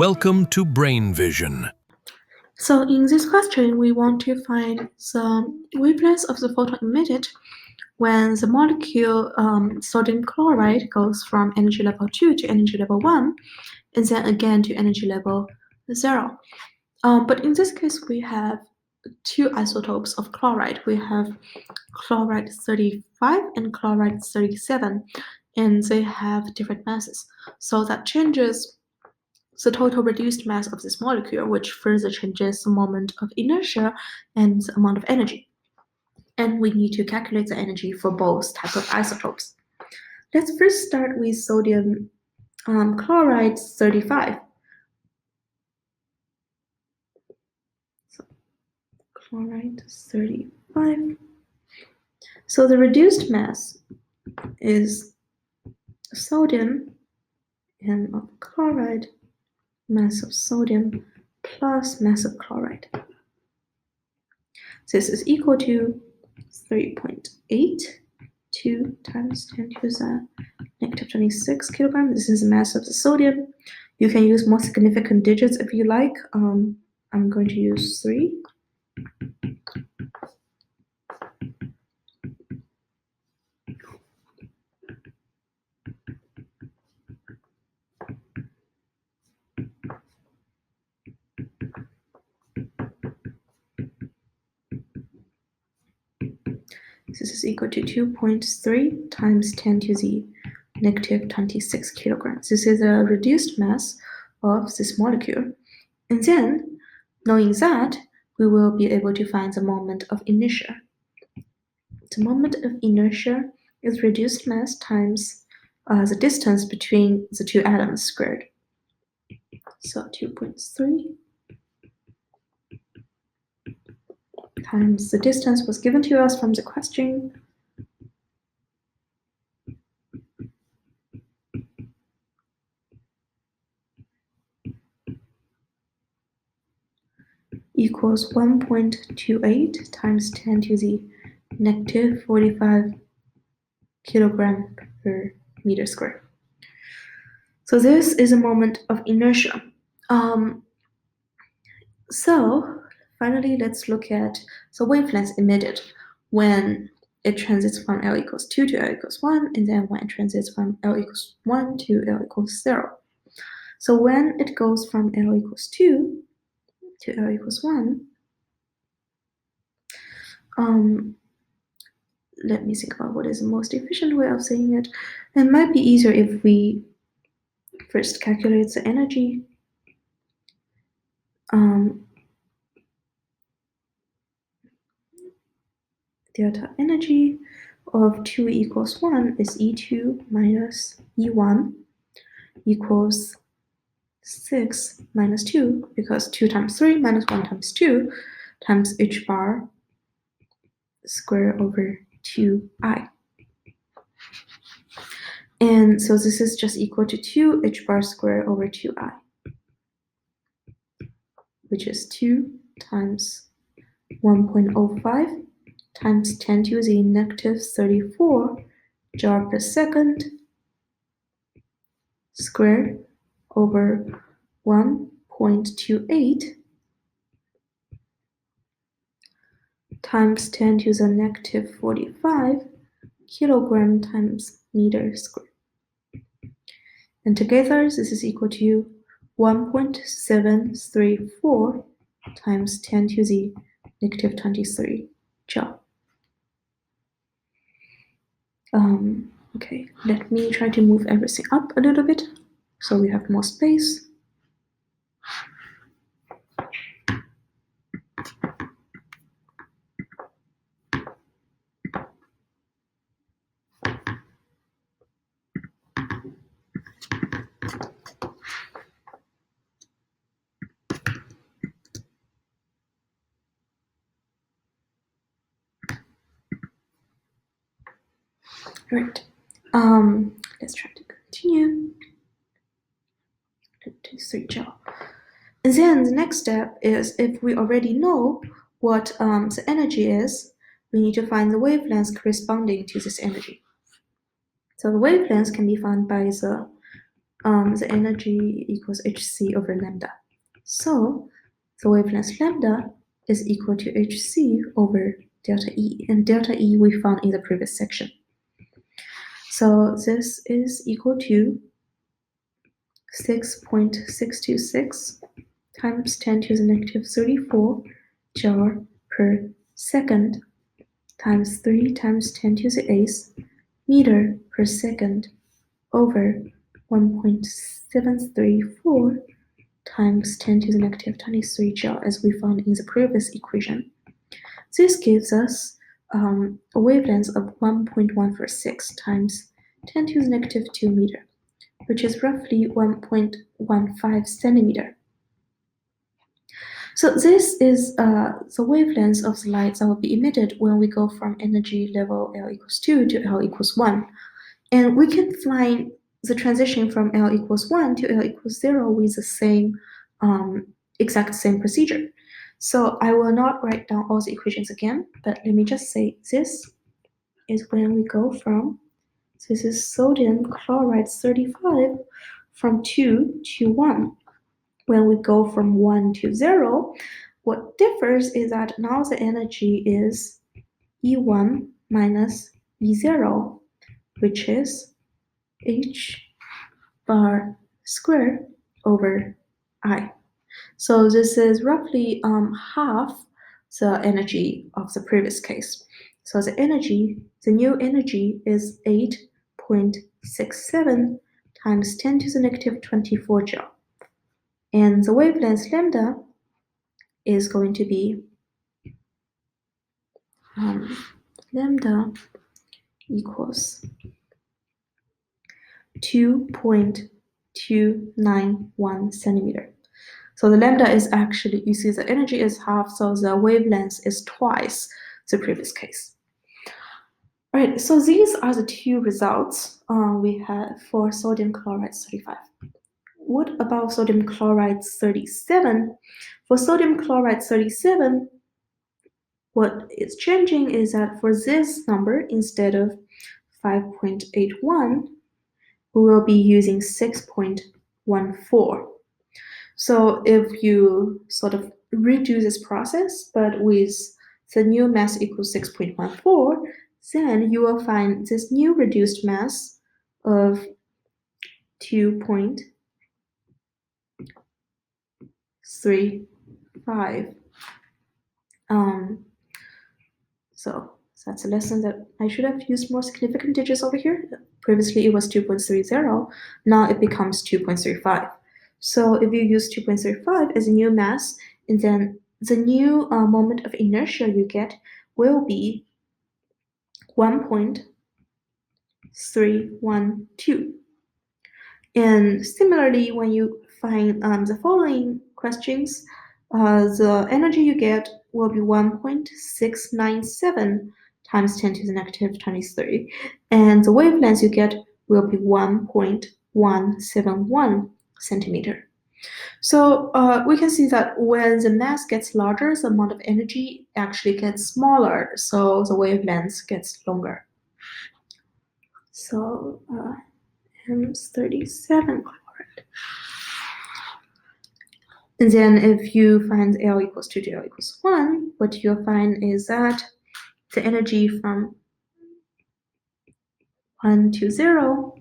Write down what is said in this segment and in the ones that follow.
Welcome to Brain Vision. So in this question, we want to find the wavelength of the photon emitted when the molecule sodium chloride goes from energy level 2 to energy level 1, and then again to energy level 0. But in this case, we have two isotopes of chloride. We have chloride 35 and chloride 37, and they have different masses. So that changes the total reduced mass of this molecule, which further changes the moment of inertia and the amount of energy. And we need to calculate the energy for both types of isotopes. Let's first start with sodium chloride 35. So, chloride 35. So the reduced mass is sodium and of chloride, mass of sodium plus mass of chloride. This is equal to 3.82 times 10 to the negative 26 kilograms. This is the mass of the sodium. You can use more significant digits if you like. I'm going to use 3. This is equal to 2.3 times 10 to the negative 26 kilograms. This is a reduced mass of this molecule. And then, knowing that, we will be able to find the moment of inertia. The moment of inertia is reduced mass times the distance between the two atoms squared. So 2.3 times the distance was given to us from the question, equals 1.28 times 10 to the negative 45 kilogram per meter square. So this is a moment of inertia. So finally, let's look at the wavelength emitted when it transits from L equals 2 to L equals 1, and then when it transits from L equals 1 to L equals 0. So when it goes from L equals 2 to L equals 1, let me think about what is the most efficient way of saying it. It might be easier if we first calculate the energy. Delta energy of 2 equals 1 is E2 minus E1 equals 6 minus 2, because 2 times 3 minus 1 times 2 times h bar square over 2I. And so this is just equal to 2 h bar square over 2I, which is 2 times 1.05 times 10 to the negative 34 joule per second squared over 1.28 times 10 to the negative 45 kilogram times meter squared. And together, this is equal to 1.734 times 10 to the negative 23 joule. Okay, let me try to move everything up a little bit so we have more space. Right. Let's try to continue. 23 joule. And then the next step is, if we already know what the energy is, we need to find the wavelengths corresponding to this energy. So the wavelengths can be found by the the energy equals hc over lambda. So the wavelength lambda is equal to hc over delta E, and delta E we found in the previous section. So this is equal to 6.626 times 10 to the negative 34 joule per second times 3 times 10 to the 8th meter per second over 1.734 times 10 to the negative 23 joule, as we found in the previous equation. This gives us a wavelength of 1.146 times 10 to the negative 2 meter, which is roughly 1.15 centimeter. So this is the wavelength of the light that will be emitted when we go from energy level L equals 2 to L equals 1. And we can find the transition from L equals 1 to L equals 0 with the same exact same procedure. So I will not write down all the equations again, but let me just say this is when we go from, this is sodium chloride 35 from 2 to 1. When we go from 1 to 0, what differs is that now the energy is E1 minus E0, which is h bar squared over I. So this is roughly half the energy of the previous case. So the new energy is 8.67 times 10 to the negative 24 joule. And the wavelength lambda is going to be lambda equals 2.291 centimeter. So the lambda is actually, you see the energy is half, so the wavelength is twice the previous case. All right, so these are the two results we had for sodium chloride 35. What about sodium chloride 37? For sodium chloride 37, what is changing is that for this number, instead of 5.81, we will be using 6.14. So if you sort of redo this process, but with the new mass equals 6.14, then you will find this new reduced mass of 2.35. So that's a lesson that I should have used more significant digits over here. Previously it was 2.30, now it becomes 2.35. So if you use 2.35 as a new mass, and then the new moment of inertia you get will be 1.312. And similarly, when you find the following questions, the energy you get will be 1.697 times 10 to the negative 23, and the wavelength you get will be 1.171 centimeter. So we can see that when the mass gets larger, the amount of energy actually gets smaller, so the wavelength gets longer. So M37 chloride. And then if you find L equals 2 to L equals 1, what you'll find is that the energy from 1 to 0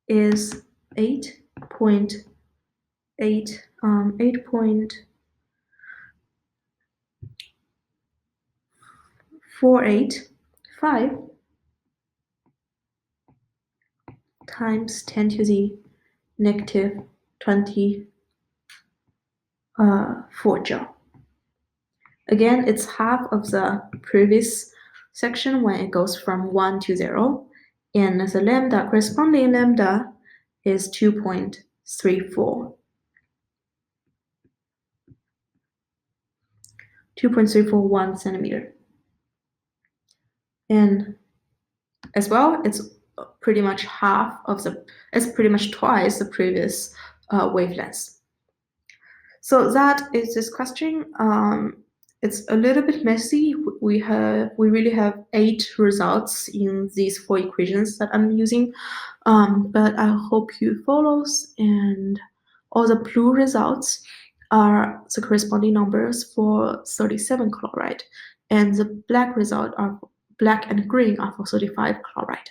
is 8.485 times 10 to the negative 24 joule. Again, it's half of the previous section when it goes from 1 to 0, and the lambda, corresponding lambda, is 2.34. 2.341 centimeter. And as well, it's pretty much it's pretty much twice the previous wavelength. So that is this question. it's a little bit messy. We really have 8 results in these 4 equations that I'm using, but I hope you follows, and all the blue results are the corresponding numbers for 37 chloride, and the black result are black and green are for 35 chloride.